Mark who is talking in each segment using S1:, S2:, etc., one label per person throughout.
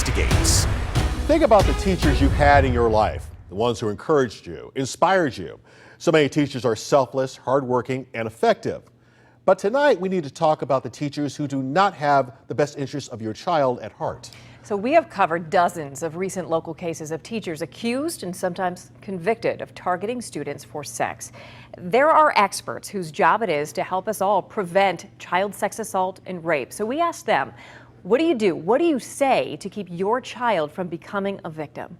S1: investigates.
S2: Think about the teachers you had in your life, the ones who encouraged you, inspired you. So many teachers are selfless, hardworking, and effective. But tonight we need to talk about the teachers who do not have the best interests of your child at heart.
S3: So we have covered dozens of recent local cases of teachers accused and sometimes convicted of targeting students for sex. There are experts whose job it is to help us all prevent child sex assault and rape. So we asked them, what do you do? What do you say to keep your child from becoming a victim?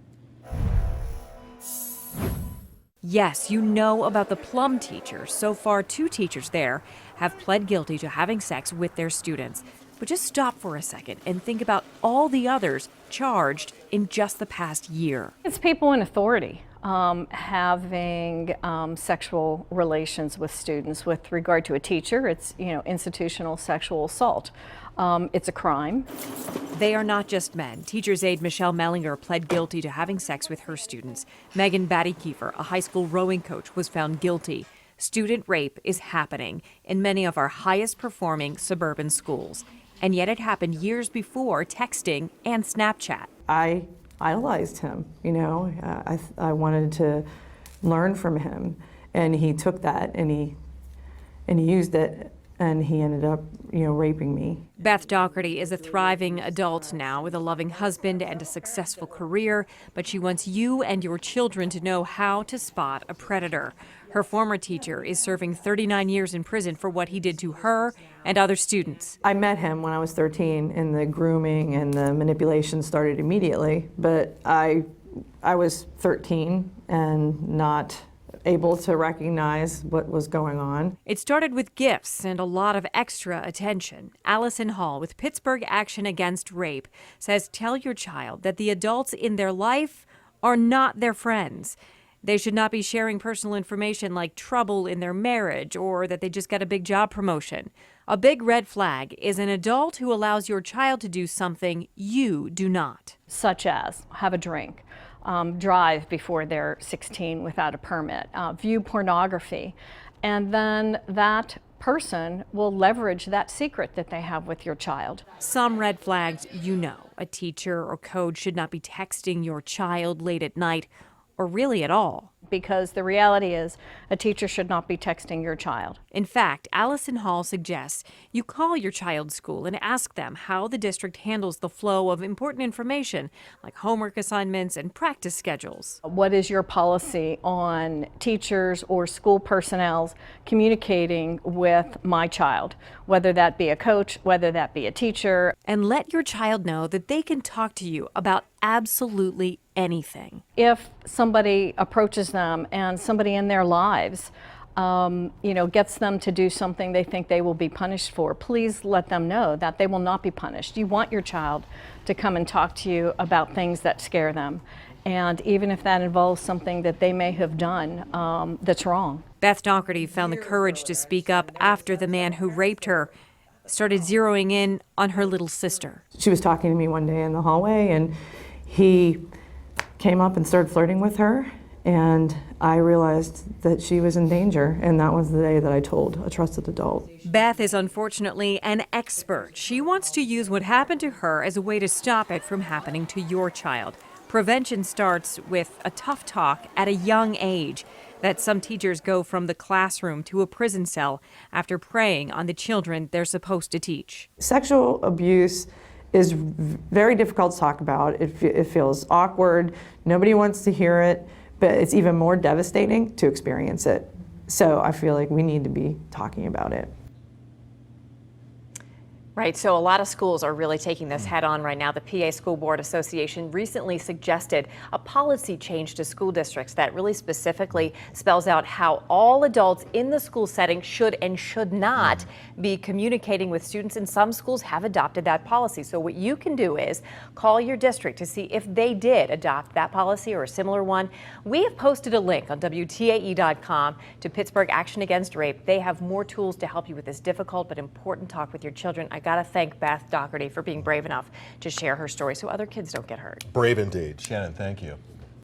S3: Yes, you know about the Plum teachers. So far, 2 teachers there have pled guilty to having sex with their students. But just stop for a second and think about all the others charged in just the past year.
S4: It's people in authority having sexual relations with students. With regard to a teacher, it's institutional sexual assault. It's a crime.
S3: They are not just men. Teacher's aide Michelle Mellinger pled guilty to having sex with her students. Megan Batty-Kiefer, a high school rowing coach, was found guilty. Student rape is happening in many of our highest performing suburban schools. And yet it happened years before texting and Snapchat.
S5: I idolized him, I wanted to learn from him, and he took that and he used it, and he ended up, raping me.
S3: Beth Doherty is a thriving adult now with a loving husband and a successful career, but she wants you and your children to know how to spot a predator. Her former teacher is serving 39 years in prison for what he did to her and other students.
S5: I met him when I was 13, and the grooming and the manipulation started immediately, but I was 13 and not able to recognize what was going on.
S3: It started with gifts and a lot of extra attention. Allison Hall with Pittsburgh Action Against Rape says tell your child that the adults in their life are not their friends. They should not be sharing personal information like trouble in their marriage or that they just got a big job promotion. A big red flag is an adult who allows your child to do something you do not.
S4: Such as have a drink, drive before they're 16 without a permit, view pornography, and then that person will leverage that secret that they have with your child.
S3: Some red flags you know. A teacher or coach should not be texting your child late at night or really at all.
S4: Because the reality is a teacher should not be texting your child.
S3: In fact, Allison Hall suggests you call your child's school and ask them how the district handles the flow of important information like homework assignments and practice schedules.
S4: What is your policy on teachers or school personnel communicating with my child, whether that be a coach, whether that be a teacher?
S3: And let your child know that they can talk to you about absolutely anything.
S4: If somebody approaches them and somebody in their lives gets them to do something they think they will be punished for, please let them know that they will not be punished. You want your child to come and talk to you about things that scare them. And even if that involves something that they may have done that's wrong.
S3: Beth Doherty found the courage to speak up after the man who raped her started zeroing in on her little sister.
S5: She was talking to me one day in the hallway, and he came up and started flirting with her, and I realized that she was in danger, and that was the day that I told a trusted adult.
S3: Beth is unfortunately an expert. She wants to use what happened to her as a way to stop it from happening to your child. Prevention starts with a tough talk at a young age. That some teachers go from the classroom to a prison cell after preying on the children they're supposed to teach.
S5: Sexual abuse is very difficult to talk about. It feels awkward. Nobody wants to hear it, but it's even more devastating to experience it. So I feel like we need to be talking about it.
S3: Right, so a lot of schools are really taking this head on right now. The PA School Board Association recently suggested a policy change to school districts that really specifically spells out how all adults in the school setting should and should not be communicating with students, and some schools have adopted that policy. So what you can do is call your district to see if they did adopt that policy or a similar one. We have posted a link on WTAE.com to Pittsburgh Action Against Rape. They have more tools to help you with this difficult but important talk with your children. I got to thank Beth Doherty for being brave enough to share her story so other kids don't get hurt.
S2: Brave indeed.
S1: Shannon, thank you.